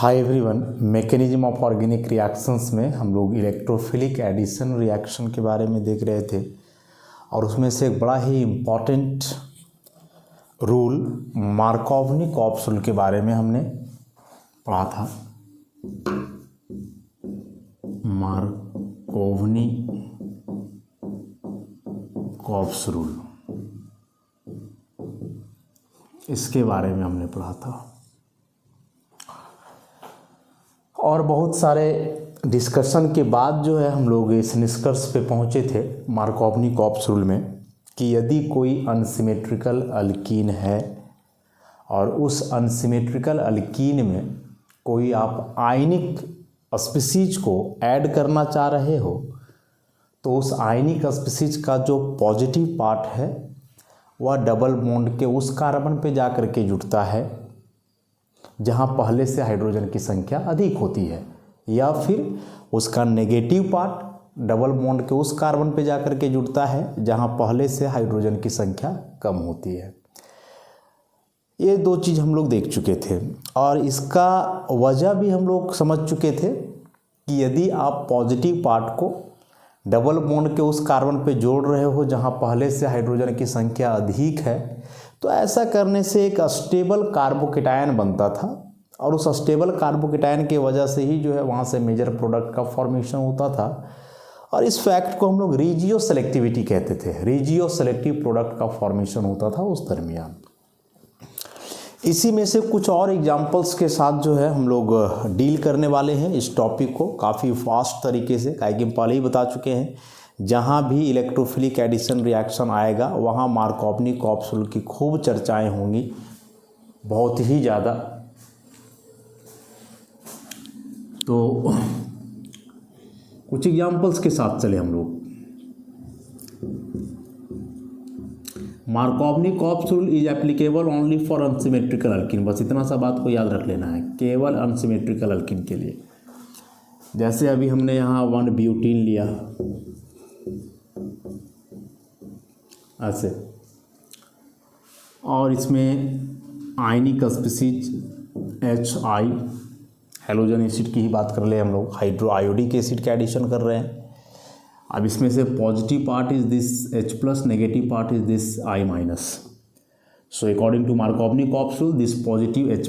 Hi everyone, mechanism of organic reactions में हम लोग इलेक्ट्रोफिलिक एडिशन रिएक्शन के बारे में देख रहे थे और उसमें से एक बड़ा ही इम्पॉर्टेंट रूल मार्कोवनी-कॉप्स रूल के बारे में हमने पढ़ा था। मार्कोवनी-कॉप्स रूल, इसके बारे में हमने पढ़ा था और बहुत सारे डिस्कशन के बाद जो है हम लोग इस निष्कर्ष पे पहुँचे थे मार्कोवनी-कॉप्स रूल में कि यदि कोई अनसिमेट्रिकल अल्कीन है और उस अनसिमेट्रिकल अल्कीन में कोई आप आयनिक स्पीसीज को ऐड करना चाह रहे हो तो उस आयनिक स्पीसीज का जो पॉजिटिव पार्ट है वह डबल बॉन्ड के उस कार्बन पे जा कर के जुड़ता है जहाँ पहले से हाइड्रोजन की संख्या अधिक होती है, या फिर उसका नेगेटिव पार्ट डबल बॉन्ड के उस कार्बन पे जा कर के जुड़ता है जहाँ पहले से हाइड्रोजन की संख्या कम होती है। ये दो चीज़ हम लोग देख चुके थे और इसका वजह भी हम लोग समझ चुके थे कि यदि आप पॉजिटिव पार्ट को डबल बॉन्ड के उस कार्बन पे जोड़ रहे हो जहाँ पहले से हाइड्रोजन की संख्या अधिक है तो ऐसा करने से एक स्टेबल कार्बोकेटायन बनता था और उस स्टेबल कार्बोकेटायन की वजह से ही जो है वहाँ से मेजर प्रोडक्ट का फॉर्मेशन होता था और इस फैक्ट को हम लोग रेजियो सेलेक्टिविटी कहते थे। रेजियो सेलेक्टिव प्रोडक्ट का फॉर्मेशन होता था उस दरमियान। इसी में से कुछ और एग्जांपल्स के साथ जो है हम लोग डील करने वाले हैं इस टॉपिक को काफ़ी फास्ट तरीके से, काहे कि पहले ही बता चुके हैं जहाँ भी इलेक्ट्रोफिलिक एडिशन रिएक्शन आएगा वहाँ मार्कोवनी-कॉप्स रूल की खूब चर्चाएं होंगी, बहुत ही ज़्यादा। तो कुछ एग्जांपल्स के साथ चले हम लोग। Markovnikov's rule is applicable only for unsymmetrical alkene, बस इतना सा बात को याद रख लेना है, केवल अनसिमेट्रिकल अल्कीन के लिए। जैसे अभी हमने यहाँ 1 ब्यूटीन लिया ऐसे और इसमें ionic species HI halogen acid की ही बात कर ले हम लोग, हाइड्रो आयोडिक एसिड के एडिशन कर रहे हैं। अब इसमें से positive part is this H+, negative part is this I-। So according to Markovnikov's rule this positive H+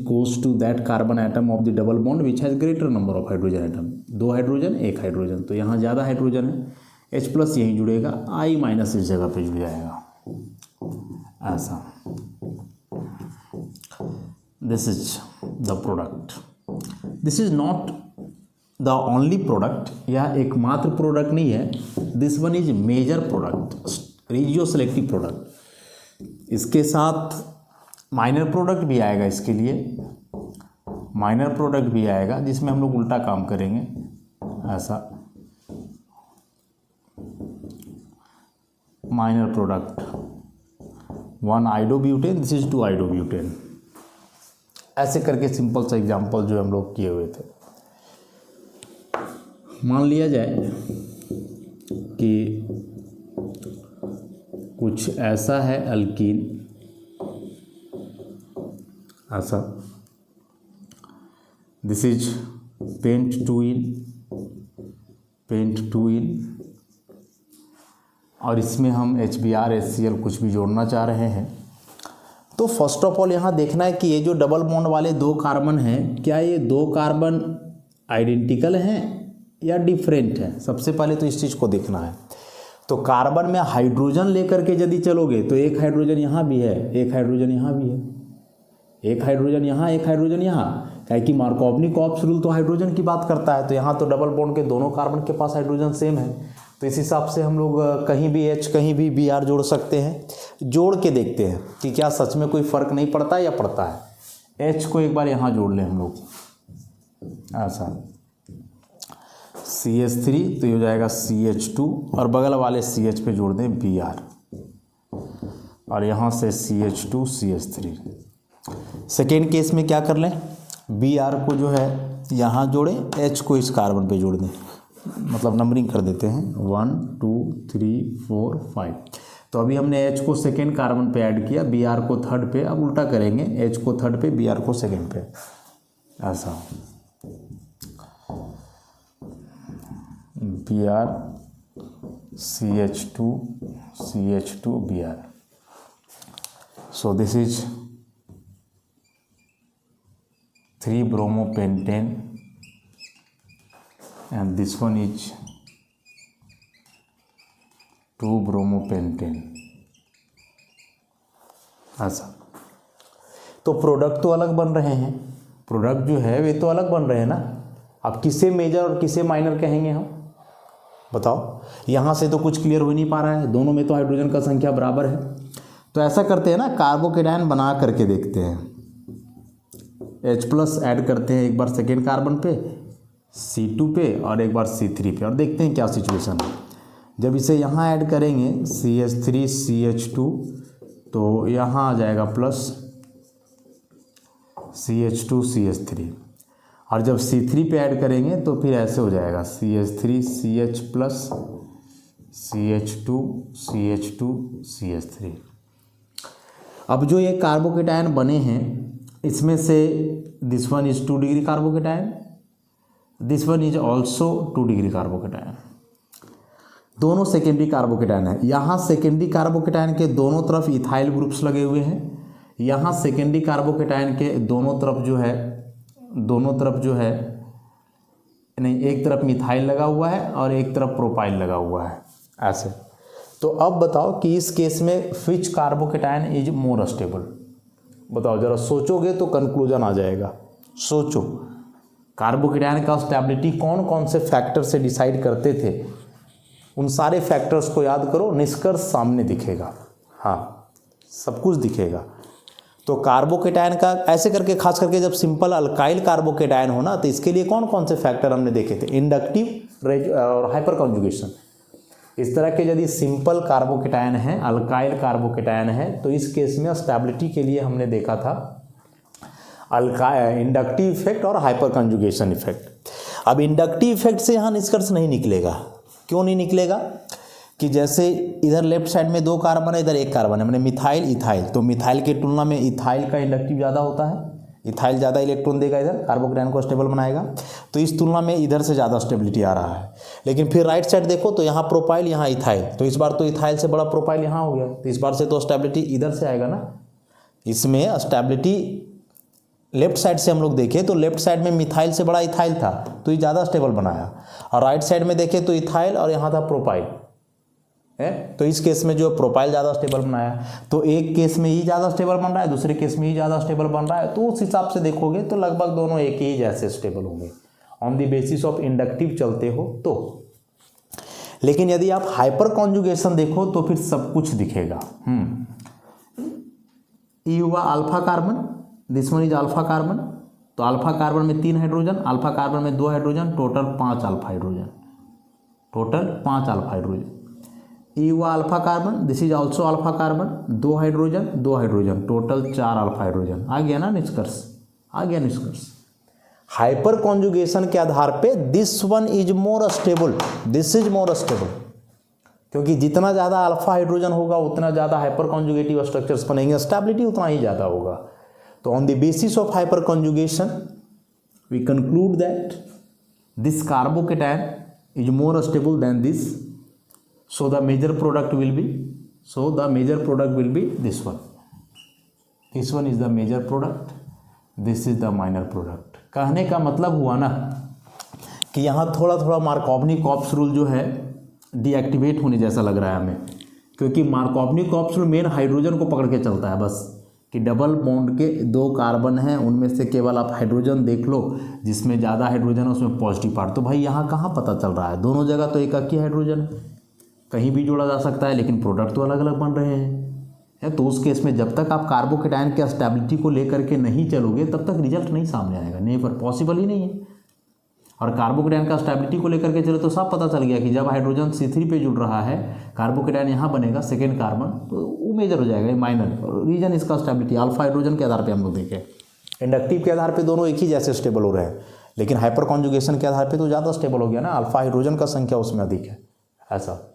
goes to that carbon atom of the double bond which has greater number of hydrogen atom. 2 hydrogen 1 hydrogen, तो यहाँ ज़्यादा hydrogen है, H+ यहीं जुड़ेगा, I- इस जगह पे जुड़ जाएगा ऐसा। This is the product, this is not the only product, यह एकमात्र प्रोडक्ट नहीं है। This one is major product, regioselective product. इसके साथ माइनर प्रोडक्ट भी आएगा, इसके लिए माइनर प्रोडक्ट भी आएगा जिसमें हम लोग उल्टा काम करेंगे ऐसा। Minor product 1 iodobutane, this is 2 iodobutane, ऐसे करके सिंपल सा एग्जांपल जो हम लोग किए हुए थे। मान लिया जाए कि कुछ ऐसा है अल्कीन ऐसा, दिस इज पेंट 2 और इसमें हम HBr HCl कुछ भी जोड़ना चाह रहे हैं। तो फर्स्ट ऑफ ऑल यहाँ देखना है कि ये जो डबल बॉन्ड वाले 2 कार्बन हैं, क्या ये 2 कार्बन आइडेंटिकल हैं या डिफरेंट है। सबसे पहले तो इस चीज़ को देखना है। तो कार्बन में हाइड्रोजन लेकर के यदि चलोगे तो 1 हाइड्रोजन यहाँ भी है, 1 हाइड्रोजन यहाँ भी है, 1 हाइड्रोजन यहाँ, 1 हाइड्रोजन यहाँ, क्या कि मार्कोवनी-कॉप्स रूल तो हाइड्रोजन की बात करता है। तो यहाँ तो डबल बॉन्ड के दोनों कार्बन के पास हाइड्रोजन सेम है, तो इस हिसाब से हम लोग कहीं भी H कहीं भी Br जोड़ सकते हैं। जोड़ के देखते हैं कि क्या सच में कोई फ़र्क नहीं पड़ता या पड़ता है। H को एक बार यहाँ जोड़ लें हम लोग ऐसा, CH3 तो ये हो जाएगा CH2 और बगल वाले CH पे जोड़ दें Br और यहाँ से CH2 CH3। सेकेंड केस में क्या कर लें, Br को जो है यहाँ जोड़ें, H को इस कार्बन पे जोड़ दें, मतलब नंबरिंग कर देते हैं 1 2 3 4 5। तो अभी हमने H को सेकेंड कार्बन पे ऐड किया, Br को थर्ड पे, अब उल्टा करेंगे, H को थर्ड पे Br को सेकेंड पे। ऐसा Br CH2 Br. So this is 3-bromopentane and this one is 2-bromopentane. ऐसा तो प्रोडक्ट तो अलग बन रहे हैं, प्रोडक्ट जो है वे तो अलग बन रहे हैं ना। अब किसे मेजर और किसे माइनर कहेंगे हम, बताओ। यहाँ से तो कुछ क्लियर हो नहीं पा रहा है, दोनों में तो हाइड्रोजन का संख्या बराबर है। तो ऐसा करते हैं ना, कार्बोकेटायन बना करके देखते हैं। H+ ऐड करते हैं एक बार सेकेंड कार्बन पे, C2 पे और एक बार C3 पे, और देखते हैं क्या सिचुएशन है। जब इसे यहाँ ऐड करेंगे CH3 CH2 तो यहाँ आ जाएगा प्लस CH2 CH3, और जब C3 पे ऐड करेंगे तो फिर ऐसे हो जाएगा CH3 CH plus CH2 CH2 CH3। अब जो ये कार्बोकेटायन बने हैं इसमें से this one is 2 degree carbocation, this one is also 2 degree carbocation, दोनों सेकेंडरी कार्बोकेटायन है। यहाँ सेकेंडरी कार्बोकेटायन के दोनों तरफ इथाइल ग्रुप्स लगे हुए हैं, यहाँ सेकेंडरी कार्बोकेटायन के दोनों तरफ जो है नहीं, एक तरफ मिथाइल लगा हुआ है और एक तरफ प्रोपाइल लगा हुआ है ऐसे। तो अब बताओ कि इस केस में विच कार्बोकेटायन इज मोर स्टेबल, बताओ जरा, सोचोगे तो कंक्लूजन आ जाएगा। सोचो कार्बोकेटायन का स्टेबिलिटी कौन कौन से फैक्टर से डिसाइड करते थे, उन सारे फैक्टर्स को याद करो, निष्कर्ष सामने दिखेगा। हाँ, सब कुछ दिखेगा। तो कार्बोकेटायन का ऐसे करके, खास करके जब सिंपल अल्काइल कार्बोकेटायन हो ना, तो इसके लिए कौन कौन से फैक्टर हमने देखे थे, इंडक्टिव और हाइपर कॉन्जुगेशन। इस तरह के यदि सिंपल कार्बोकेटायन है, अल्काइल कार्बोकेटायन है, तो इस केस में स्टेबिलिटी के लिए हमने देखा था इंडक्टिव इफेक्ट और हाइपर कॉन्जुगेशन इफेक्ट। अब इंडक्टिव इफेक्ट से यहाँ निष्कर्ष नहीं निकलेगा। क्यों नहीं निकलेगा? कि जैसे इधर लेफ्ट साइड में 2 कार्बन है, इधर 1 कार्बन है, मैंने मिथाइल इथाइल, तो मिथाइल की तुलना में इथाइल का इंडक्टिव ज़्यादा होता है, इथाइल ज़्यादा इलेक्ट्रॉन देगा, इधर कार्बोकेटायन को स्टेबल बनाएगा, तो इस तुलना में इधर से ज़्यादा स्टेबिलिटी आ रहा है। लेकिन फिर राइट साइड देखो तो यहाँ प्रोपाइल, यहाँ इथाइल, तो इस बार तो इथाइल से बड़ा प्रोपाइल यहाँ हो गया, तो इस बार से तो स्टेबिलिटी इधर से आएगा ना। इसमें स्टेबिलिटी लेफ्ट साइड से हम लोग देखें तो लेफ्ट साइड में मिथाइल से बड़ा इथाइल था, तो ये ज़्यादा स्टेबल बनाया, और राइट साइड में देखें तो इथाइल और यहाँ था प्रोपाइल है, तो इस केस में जो प्रोपाइल ज़्यादा स्टेबल बनाया। तो एक केस में ही ज़्यादा स्टेबल बन रहा है, दूसरे केस में ही ज़्यादा स्टेबल बन रहा है, तो उस हिसाब से देखोगे तो लगभग दोनों एक ही जैसे स्टेबल होंगे on the basis of inductive चलते हो तो। लेकिन यदि आप हाइपर कॉन्जुगेशन देखो तो फिर सब कुछ दिखेगा। ये हुआ alpha carbon, this one is alpha carbon, तो अल्फा कार्बन में 3 हाइड्रोजन, अल्फा कार्बन में 2 hydrogen, total 5 alpha hydrogen, total 5 alpha hydrogen. ये हुआ alpha carbon, this is also alpha carbon, 2 hydrogen 2 hydrogen, total 4 alpha hydrogen. आ गया ना निष्कर्ष, आ गया निष्कर्ष। हाइपर कॉन्जुगेशन के आधार पे this one is more stable, this is more stable, क्योंकि जितना ज़्यादा अल्फा हाइड्रोजन होगा उतना ज़्यादा हाइपर कॉन्जुगेटिव स्ट्रक्चर्स बनेंगे, स्टेबिलिटी उतना ही ज़्यादा होगा। तो on the basis of hyper conjugation we conclude that this carbocation is more stable than this, so the major product will be this one, this one is the major product, this is the minor product। कहने का मतलब हुआ ना कि यहाँ थोड़ा थोड़ा मार्कोवनी-कॉप्स rule जो है डीएक्टिवेट होने जैसा लग रहा है हमें, क्योंकि मार्कोवनी-कॉप्स रूल मेन हाइड्रोजन को पकड़ के चलता है बस, कि डबल बॉन्ड के 2 कार्बन हैं, उनमें से केवल आप हाइड्रोजन देख लो, जिसमें ज़्यादा हाइड्रोजन है उसमें पॉजिटिव पार्ट। तो भाई यहाँ कहाँ पता चल रहा है, दोनों जगह तो एक ही हाइड्रोजन है, कहीं भी जोड़ा जा सकता है, लेकिन प्रोडक्ट तो अलग अलग बन रहे हैं। तो उस केस में जब तक आप कार्बोकेटायन के स्टेबिलिटी को लेकर के नहीं चलोगे तब तक रिजल्ट नहीं सामने आएगा, नहीं पर पॉसिबल ही नहीं है। और कार्बोकेटायन का स्टेबिलिटी को लेकर के चलो तो साफ पता चल गया कि जब हाइड्रोजन C3 पे जुड़ रहा है, कार्बोकेटायन यहाँ बनेगा सेकेंड कार्बन, तो वो मेजर हो जाएगा, ये माइनर। रीजन इसका स्टेबिलिटी अल्फा हाइड्रोजन के आधार पर हम लोग देखें, इंडक्टिव के आधार पर दोनों एक ही जैसे स्टेबल हो रहे हैं, लेकिन हाइपर कॉन्जुगेशन के आधार पर तो ज़्यादा स्टेबल हो गया ना, अल्फा हाइड्रोजन का संख्या उसमें अधिक है ऐसा।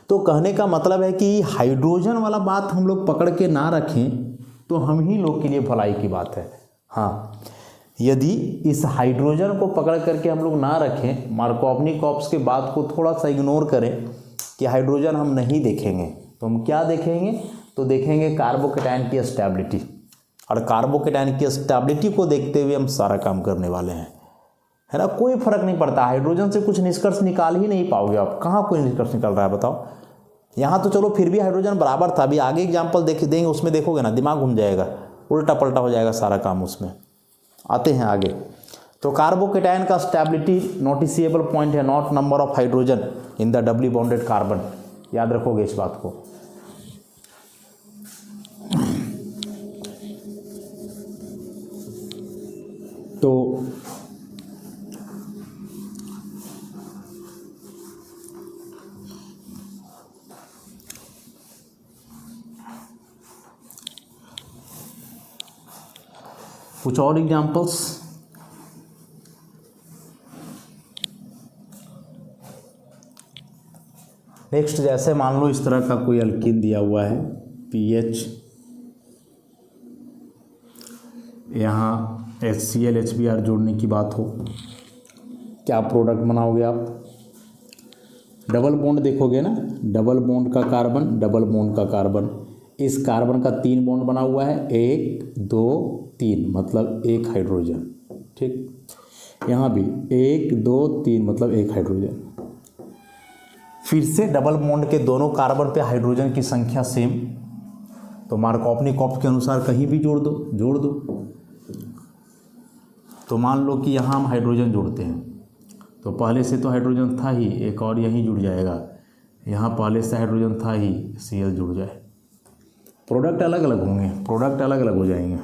तो कहने का मतलब है कि हाइड्रोजन वाला बात हम लोग पकड़ के ना रखें तो हम ही लोग के लिए भलाई की बात है। हाँ, यदि इस हाइड्रोजन को पकड़ करके हम लोग ना रखें, मार्कोवनी कॉप्स के बात को थोड़ा सा इग्नोर करें कि हाइड्रोजन हम नहीं देखेंगे, तो हम क्या देखेंगे, तो देखेंगे कार्बोकेटायन की स्टेबिलिटी। और कार्बोकेटायन की स्टेबिलिटी को देखते हुए हम सारा काम करने वाले हैं, है ना। कोई फर्क नहीं पड़ता, हाइड्रोजन से कुछ निष्कर्ष निकाल ही नहीं पाओगे आप। कहाँ कोई निष्कर्ष निकल रहा है बताओ। यहाँ तो चलो फिर भी हाइड्रोजन बराबर था, अभी आगे एग्जाम्पल देंगे उसमें देखोगे ना दिमाग घूम जाएगा, उल्टा पलटा हो जाएगा सारा काम उसमें। आते हैं आगे। तो कार्बोकेटायन का स्टेबिलिटी नोटिसिएबल पॉइंट है not number of hydrogen in the doubly bonded carbon, याद रखोगे इस बात को। तो कुछ और एग्जाम्पल्स। नेक्स्ट, जैसे मान लो इस तरह का कोई अल्कीन दिया हुआ है, पीएच, यहाँ HCl HBr जोड़ने की बात हो, क्या प्रोडक्ट बनाओगे आप। डबल बॉन्ड देखोगे ना, डबल बॉन्ड का कार्बन, डबल बॉन्ड का कार्बन, इस कार्बन का 3 बॉन्ड बना हुआ है, 1 2 3 मतलब 1 हाइड्रोजन, ठीक। यहाँ भी 1 2 3 मतलब 1 हाइड्रोजन। फिर से डबल बॉन्ड के दोनों कार्बन पे हाइड्रोजन की संख्या सेम, तो मार्कोवनी कॉप्स के अनुसार कहीं भी जोड़ दो। तो मान लो कि यहाँ हम हाइड्रोजन जोड़ते हैं, तो पहले से तो हाइड्रोजन था ही, एक और यहीं जुड़ जाएगा, यहाँ पहले से हाइड्रोजन था ही, Cl जुड़ जाए, प्रोडक्ट अलग अलग होंगे, प्रोडक्ट अलग अलग हो जाएंगे।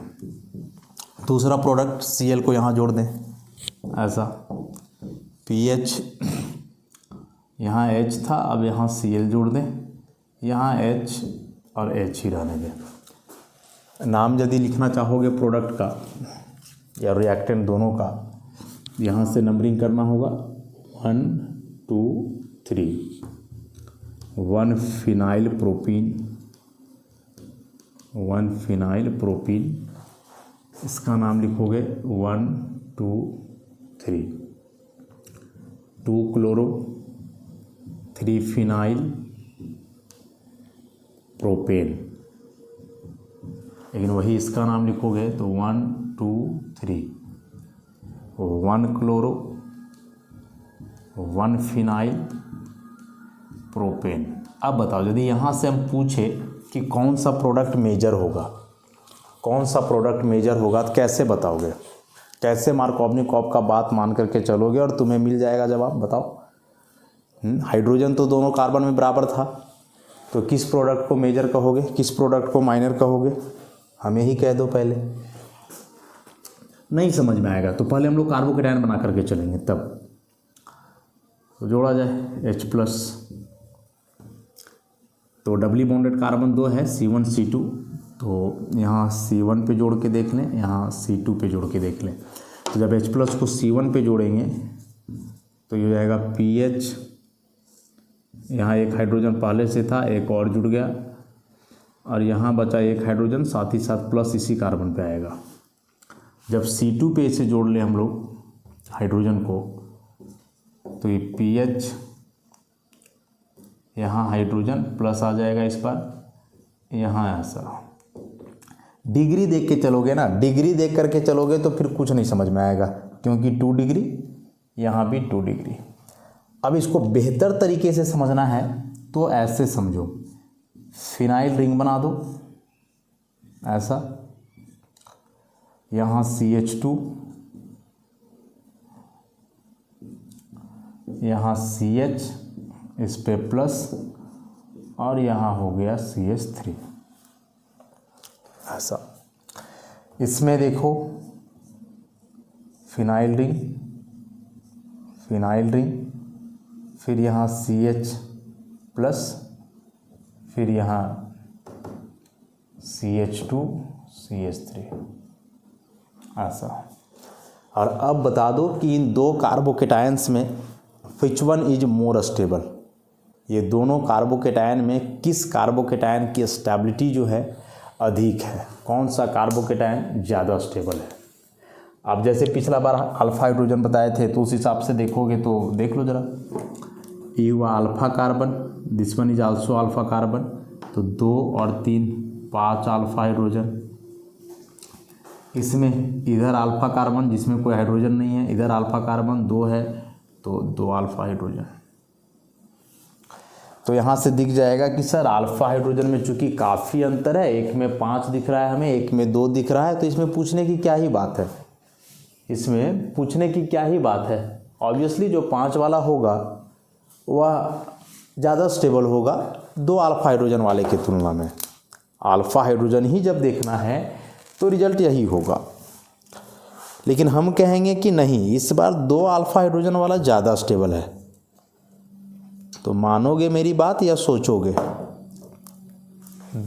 दूसरा प्रोडक्ट Cl को यहाँ जोड़ दें, ऐसा पीएच, यहाँ H था, अब यहाँ Cl जोड़ दें, यहाँ H और H ही रहने दें। नाम यदि लिखना चाहोगे प्रोडक्ट का या रिएक्टेंट दोनों का, यहाँ से नंबरिंग करना होगा 1 2 3, 1 फिनाइल प्रोपीन, 1 फिनाइल प्रोपीन, इसका नाम लिखोगे 1 2 3, 2 क्लोरो, 3 फिनाइल प्रोपेन, लेकिन वही इसका नाम लिखोगे तो 1 2 3, 1 क्लोरो, 1 फिनाइल प्रोपेन। अब बताओ यदि यहाँ से हम पूछे कि कौन सा प्रोडक्ट मेजर होगा, कौन सा प्रोडक्ट मेजर होगा, तो कैसे बताओगे, कैसे मार्कोवनी कॉप का बात मान करके चलोगे और तुम्हें मिल जाएगा जवाब। बताओ, हाइड्रोजन तो दोनों कार्बन में बराबर था, तो किस प्रोडक्ट को मेजर कहोगे, किस प्रोडक्ट को माइनर कहोगे, हमें ही कह दो। पहले नहीं समझ में आएगा तो पहले हम लोग कार्बोकेटायन बना करके चलेंगे, तब तो जोड़ा जाए H+, तो डबली बॉन्डेड कार्बन 2 है, C1 C2, तो यहाँ C1 पे जोड़ के देख लें, यहाँ C2 पे जोड़ के देख लें। तो जब H+ को C1 पे जोड़ेंगे तो ये हो जाएगा PH, यहाँ 1 हाइड्रोजन पहले से था, एक और जुड़ गया, और यहाँ बचा 1 हाइड्रोजन, साथ ही साथ प्लस इसी कार्बन पे आएगा। जब C2 पे इसे जोड़ लें हम लोग हाइड्रोजन को, तो ये PH, यहाँ हाइड्रोजन प्लस आ जाएगा इस बार, यहाँ ऐसा। डिग्री देख के चलोगे ना, डिग्री देख करके चलोगे तो फिर कुछ नहीं समझ में आएगा, क्योंकि 2 डिग्री, यहाँ भी 2 डिग्री। अब इसको बेहतर तरीके से समझना है तो ऐसे समझो, फिनाइल रिंग बना दो ऐसा, यहाँ CH2, यहाँ CH, इस पे प्लस, और यहाँ हो गया CH3 ऐसा। इसमें देखो फिनाइल रिंग, फिनाइल रिंग, फिर यहाँ CH प्लस, फिर यहाँ CH2 CH3 ऐसा। और अब बता दो कि इन 2 कार्बोकेटायंस में which one is more stable, ये दोनों कार्बोकेटायन में किस कार्बोकेटायन की स्टेबिलिटी जो है अधिक है, कौन सा कार्बोकेटायन ज़्यादा स्टेबल है। अब जैसे पिछला बार अल्फा हाइड्रोजन बताए थे तो उस हिसाब से देखोगे तो देख लो जरा, ये हुआ alpha carbon, this one is also alpha carbon, तो 2 और 3 5 अल्फा हाइड्रोजन। इसमें इधर अल्फा कार्बन जिसमें कोई हाइड्रोजन नहीं है, इधर अल्फा कार्बन 2 है तो 2 अल्फा हाइड्रोजन। तो यहाँ से दिख जाएगा कि सर अल्फा हाइड्रोजन में चूंकि काफ़ी अंतर है, एक में 5 दिख रहा है हमें, एक में 2 दिख रहा है, तो इसमें पूछने की क्या ही बात है, इसमें पूछने की क्या ही बात है। ऑब्वियसली जो 5 वाला होगा वह ज़्यादा स्टेबल होगा 2 अल्फा हाइड्रोजन वाले की तुलना में। अल्फा हाइड्रोजन ही जब देखना है तो रिजल्ट यही होगा। लेकिन हम कहेंगे कि नहीं, इस बार 2 अल्फा हाइड्रोजन वाला ज़्यादा स्टेबल है। तो मानोगे मेरी बात या सोचोगे?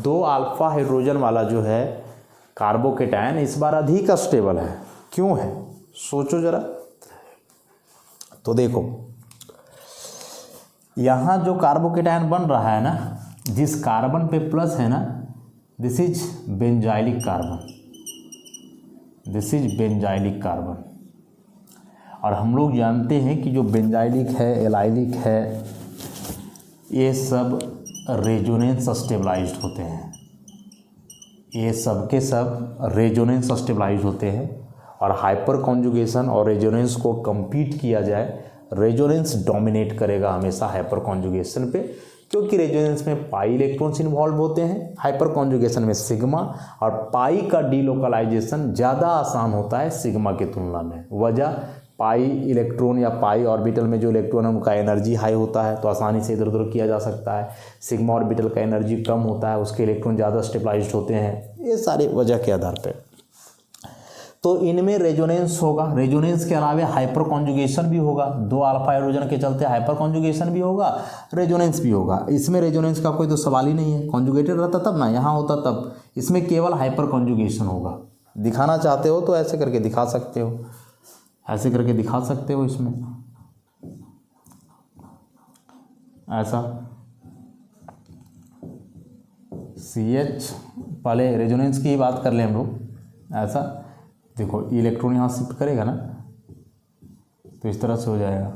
2 अल्फा हाइड्रोजन वाला जो है कार्बोकेटायन इस बार अधिक स्टेबल है। क्यों है? सोचो जरा। तो देखो, यहाँ जो कार्बोकेटायन बन रहा है ना, जिस कार्बन पे प्लस है ना, this is benzylic carbon, this is benzylic carbon. और हम लोग जानते हैं कि जो बेंजाइलिक है, एलाइलिक है, ये सब रेजोनेंस स्टेबलाइज्ड होते हैं, ये सब के सब रेजोनेंस स्टेबलाइज्ड होते हैं। और हाइपर कॉन्जुगेशन और रेजोनेंस को कंपीट किया जाए, रेजोनेंस डोमिनेट करेगा हमेशा हाइपर कॉन्जुगेशन पे, क्योंकि रेजोनेंस में पाई इलेक्ट्रॉन्स इन्वॉल्व होते हैं, हाइपर कॉन्जुगेशन में सिग्मा, और पाई का डीलोकलाइजेशन ज़्यादा आसान होता है सिग्मा की तुलना में। वजह, पाई इलेक्ट्रॉन या पाई ऑर्बिटल में जो इलेक्ट्रॉन है उनका एनर्जी हाई होता है तो आसानी से इधर उधर किया जा सकता है। सिग्मा ऑर्बिटल का एनर्जी कम होता है, उसके इलेक्ट्रॉन ज़्यादा स्टेबलाइज्ड होते हैं। ये सारे वजह के आधार पर तो इनमें रेजोनेंस होगा। रेजोनेंस के अलावा हाइपर कॉन्जुगेशन भी होगा, 2 अल्फा हाइड्रोजन के चलते हाइपर कॉन्जुगेशन भी होगा, रेजोनेंस भी होगा। इसमें रेजोनेंस का कोई तो सवाल ही नहीं है, कॉन्जुगेटेड रहता तब ना, यहाँ होता तब। इसमें केवल हाइपर कॉन्जुगेशन होगा। दिखाना चाहते हो तो ऐसे करके दिखा सकते हो, ऐसे करके दिखा सकते हो। इसमें ऐसा CH, पहले रेजोनेंस की ही बात कर लें हम लोग। ऐसा देखो, इलेक्ट्रॉन यहाँ शिफ्ट करेगा ना तो इस तरह से हो जाएगा,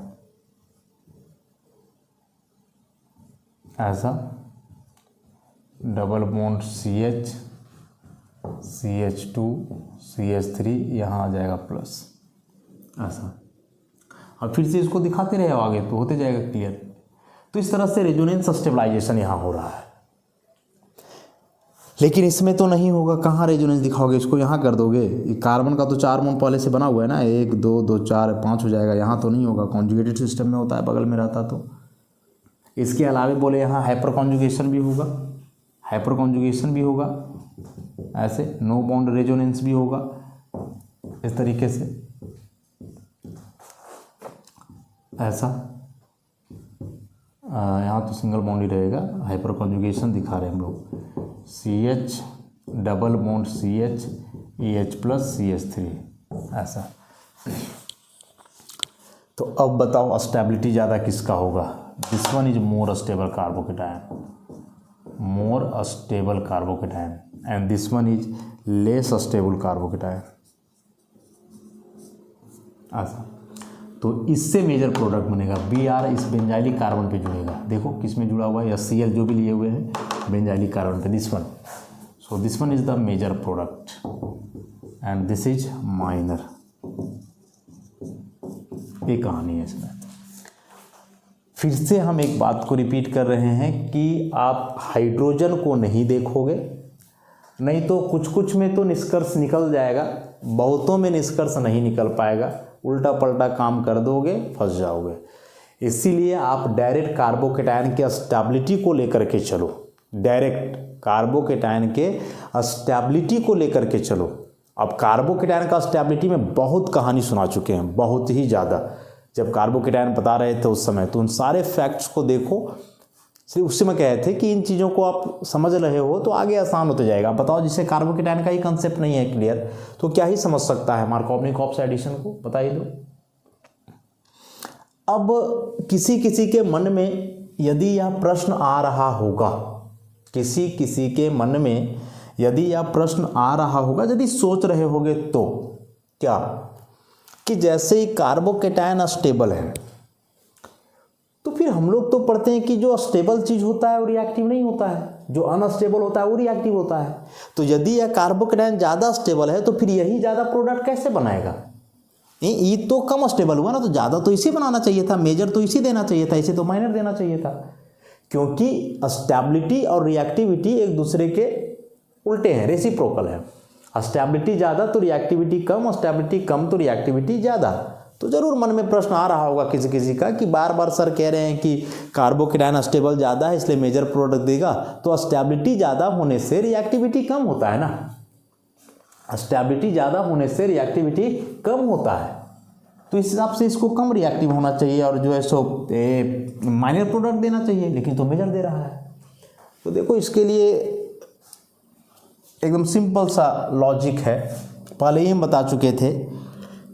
ऐसा double bond CH, CH2, CH3, यहाँ आ जाएगा प्लस, ऐसा। और फिर से इसको दिखाते रहे आगे तो होते जाएगा क्लियर। तो इस तरह से रेजोनेंस स्टेबलाइजेशन यहाँ हो रहा है। लेकिन इसमें तो नहीं होगा, कहाँ रेजोनेंस दिखाओगे, इसको यहाँ कर दोगे। कार्बन का तो 4 बॉन्ड पहले से बना हुआ है ना, 1 2 2 4 5 हो जाएगा। यहाँ तो नहीं होगा, कॉन्जुगेटेड सिस्टम में होता है, बगल में रहता तो। इसके अलावा बोले यहाँ हाइपर कॉन्जुगेशन भी होगा, हाइपर कॉन्जुगेशन भी होगा, ऐसे नो बॉन्ड रेजोनेंस भी होगा, इस तरीके से ऐसा। यहाँ तो सिंगल बॉन्ड ही रहेगा, हाइपर कॉन्जुगेशन दिखा रहे हैं हम लोग। CH double bond CH, EH plus CH3, ऐसा। तो अब बताओ स्टेबिलिटी ज़्यादा किसका होगा? This one is more stable carbocation, more stable carbocation, and this one is less stable carbocation, ऐसा। तो इससे मेजर प्रोडक्ट बनेगा। Br इस बेंजाइलिक कार्बन पे जुड़ेगा, देखो किस में जुड़ा हुआ है, या Cl जो भी लिए हुए हैं बेंजाइलिक कार्बन पे, this one. So this one is the major product and this is minor. ये कहानी है इसमें। फिर से हम एक बात को रिपीट कर रहे हैं कि आप हाइड्रोजन को नहीं देखोगे, नहीं तो कुछ कुछ में तो निष्कर्ष निकल जाएगा, बहुतों में निष्कर्ष नहीं निकल पाएगा, उल्टा पलटा काम कर दोगे, फंस जाओगे। इसीलिए आप डायरेक्ट कार्बोकेटायन के स्टेबिलिटी को लेकर के चलो, डायरेक्ट कार्बोकेटायन के स्टेबिलिटी को लेकर के चलो। अब कार्बोकेटायन का स्टेबिलिटी में बहुत कहानी सुना चुके हैं, बहुत ही ज़्यादा। जब कार्बोकेटायन बता रहे थे उस समय, तो उन सारे फैक्ट्स को देखो। सिर्फ उससे मैं कहे थे कि इन चीज़ों को आप समझ रहे हो तो आगे आसान होते जाएगा। बताओ, जिससे कार्बोकेटायन का ही कंसेप्ट नहीं है क्लियर, तो क्या ही समझ सकता है मार्कोवनी-कॉप्स एडिशन को? बता ही दो। अब किसी किसी के मन में यदि यह प्रश्न आ रहा होगा, किसी किसी के मन में यदि यह प्रश्न आ रहा होगा, यदि सोच रहे होगे तो क्या कि जैसे ही कार्बोकेटायन अस्टेबल है तो फिर हम लोग तो पढ़ते हैं कि जो अस्टेबल चीज होता है वो रिएक्टिव नहीं होता है, जो अनस्टेबल होता है वो रिएक्टिव होता है। तो यदि यह कार्बोकेटायन ज़्यादा स्टेबल है तो फिर यही ज़्यादा प्रोडक्ट कैसे बनाएगा? ये तो कम स्टेबल हुआ ना, तो ज़्यादा तो इसी बनाना चाहिए था, मेजर तो इसी देना चाहिए था, इसे तो माइनर देना चाहिए था, क्योंकि स्टेबिलिटी और रिएक्टिविटी एक दूसरे के उल्टे हैं, रेसिप्रोकल है। स्टेबिलिटी ज़्यादा तो रिएक्टिविटी कम, स्टेबिलिटी कम तो रिएक्टिविटी ज़्यादा। तो जरूर मन में प्रश्न आ रहा होगा किसी किसी का कि बार बार सर कह रहे हैं कि कार्बोकेटायन स्टेबल ज़्यादा है इसलिए मेजर प्रोडक्ट देगा, तो स्टेबिलिटी ज़्यादा होने से रिएक्टिविटी कम होता है ना, स्टेबिलिटी ज़्यादा होने से रिएक्टिविटी कम होता है, तो इस हिसाब से इसको कम रिएक्टिव होना चाहिए और जो है सो माइनर प्रोडक्ट देना चाहिए, लेकिन तो मेजर दे रहा है। तो देखो इसके लिए एकदम सिंपल सा लॉजिक है, पहले ही हम बता चुके थे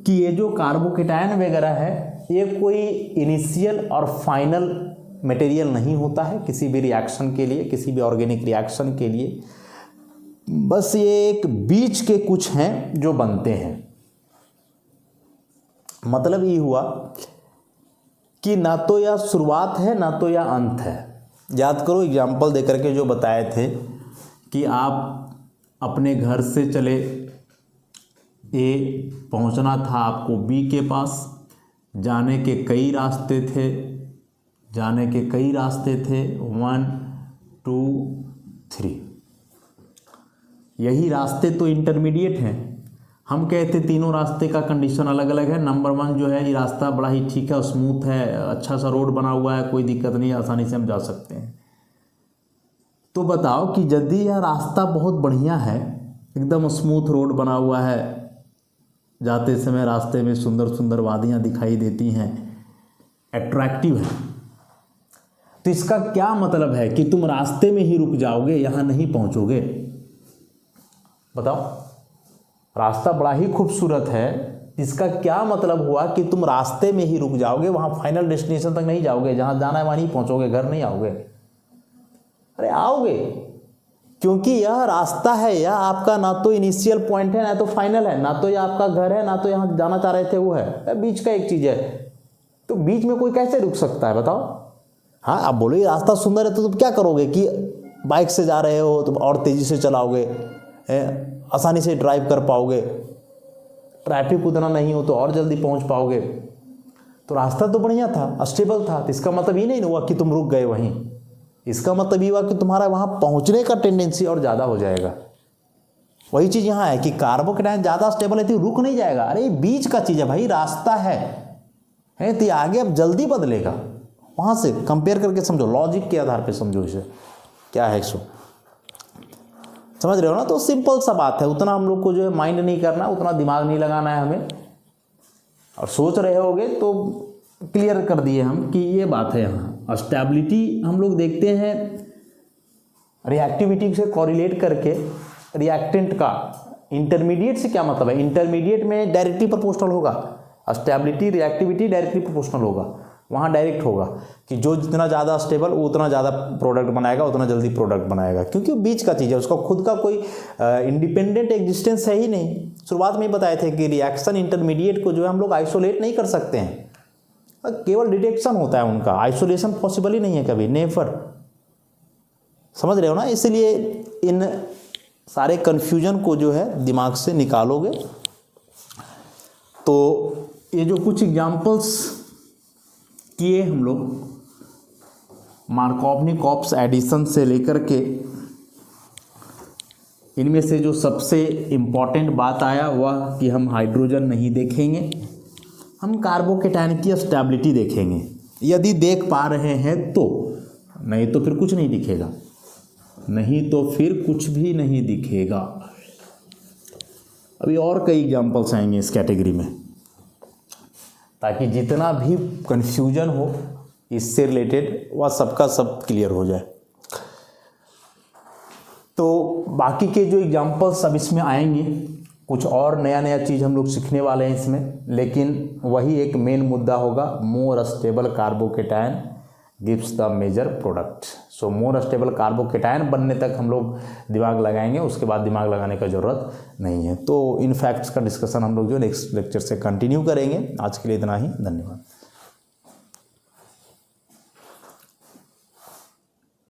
कि ये जो कार्बोकेटायन वगैरह है ये कोई इनिशियल और फाइनल मटेरियल नहीं होता है किसी भी रिएक्शन के लिए, किसी भी ऑर्गेनिक रिएक्शन के लिए, बस ये एक बीच के कुछ हैं जो बनते हैं। मतलब ये हुआ कि ना तो यह शुरुआत है ना तो यह अंत है। याद करो एग्जाम्पल देकर के जो बताए थे कि आप अपने घर से चले, ए पहुंचना था आपको बी के पास, जाने के कई रास्ते थे, 1 2 3, यही रास्ते तो इंटरमीडिएट हैं। हम कहते तीनों रास्ते का कंडीशन अलग अलग है। नंबर 1 जो है ये रास्ता बड़ा ही ठीक है, स्मूथ है, अच्छा सा रोड बना हुआ है, कोई दिक्कत नहीं, आसानी से हम जा सकते हैं। तो बताओ कि यदि यह रास्ता बहुत बढ़िया है, एकदम स्मूथ रोड बना हुआ है, जाते समय रास्ते में सुंदर सुंदर वादियाँ दिखाई देती हैं, अट्रैक्टिव है, तो इसका क्या मतलब है कि तुम रास्ते में ही रुक जाओगे, यहाँ नहीं पहुँचोगे? बताओ, रास्ता बड़ा ही खूबसूरत है, इसका क्या मतलब हुआ कि तुम रास्ते में ही रुक जाओगे, वहाँ फाइनल डेस्टिनेशन तक नहीं जाओगे, जहाँ जाना है वहाँ नहीं पहुँचोगे, घर नहीं आओगे? अरे आओगे, क्योंकि यह रास्ता है, यह आपका ना तो इनिशियल पॉइंट है ना तो फाइनल है, ना तो यह आपका घर है ना तो यहाँ जाना चाह रहे थे वो है, बीच का एक चीज़ है। तो बीच में कोई कैसे रुक सकता है बताओ? हाँ, आप बोलो ये रास्ता सुंदर है तो तुम क्या करोगे कि बाइक से जा रहे हो तुम और तेज़ी से चलाओगे, आसानी से ड्राइव कर पाओगे, ट्रैफिक उतना नहीं हो तो और जल्दी पहुँच पाओगे। तो रास्ता तो बढ़िया था, स्टेबल था, तो इसका मतलब ये नहीं हुआ कि तुम रुक गए वहीं, इसका मतलब ये हुआ कि तुम्हारा वहाँ पहुँचने का टेंडेंसी और ज़्यादा हो जाएगा। वही चीज़ यहाँ है कि कार्बोकेटायन ज़्यादा स्टेबल है तो रुक नहीं जाएगा। अरे ये बीच का चीज़ है भाई, रास्ता है तो ये आगे अब जल्दी बदलेगा। वहाँ से कंपेयर करके समझो, लॉजिक के आधार पे समझो इसे क्या है, इसको समझ रहे हो ना? तो सिंपल सा बात है, उतना हम लोग को जो है माइंड नहीं करना, उतना दिमाग नहीं लगाना है हमें। और सोच रहे होगे तो क्लियर कर दिए हम कि ये बात है। यहाँ स्टेबिलिटी हम लोग देखते हैं रिएक्टिविटी से कोरिलेट करके, रिएक्टेंट का इंटरमीडिएट से क्या मतलब है? इंटरमीडिएट में डायरेक्टली प्रोपोर्शनल होगा, स्टेबिलिटी रिएक्टिविटी डायरेक्टली प्रोपोर्शनल होगा, वहाँ डायरेक्ट होगा कि जो जितना ज़्यादा स्टेबल वो उतना ज़्यादा प्रोडक्ट बनाएगा, उतना जल्दी प्रोडक्ट बनाएगा, क्योंकि वो बीच का चीज़ है, उसका खुद का कोई इंडिपेंडेंट एग्जिस्टेंस है ही नहीं। शुरुआत में ही बताए थे कि रिएक्शन इंटरमीडिएट को जो है हम लोग आइसोलेट नहीं कर सकते हैं, केवल डिटेक्शन होता है उनका, आइसोलेशन पॉसिबल ही नहीं है कभी, नेवर। समझ रहे हो ना? इसलिए इन सारे कन्फ्यूजन को जो है दिमाग से निकालोगे तो ये जो कुछ एग्जाम्पल्स किए हम लोग मार्कोवनी-कॉप्स एडिशन से लेकर के, इनमें से जो सबसे इम्पॉर्टेंट बात आया वह कि हम हाइड्रोजन नहीं देखेंगे, हम कार्बोकेटायन की स्टेबिलिटी देखेंगे। यदि देख पा रहे हैं तो, नहीं तो फिर कुछ नहीं दिखेगा, नहीं तो फिर कुछ भी नहीं दिखेगा। अभी और कई एग्जाम्पल्स आएंगे इस कैटेगरी में, ताकि जितना भी कन्फ्यूजन हो इससे रिलेटेड वह सबका सब क्लियर हो जाए। तो बाकी के जो एग्जाम्पल्स अब इसमें आएंगे, कुछ और नया नया चीज़ हम लोग सीखने वाले हैं इसमें, लेकिन वही एक मेन मुद्दा होगा, more stable carbocation gives the major product. So more stable carbocation बनने तक हम लोग दिमाग लगाएंगे, उसके बाद दिमाग लगाने का ज़रूरत नहीं है। तो इन फैक्ट्स का डिस्कशन हम लोग जो नेक्स्ट लेक्चर से कंटिन्यू करेंगे। आज के लिए इतना ही, धन्यवाद।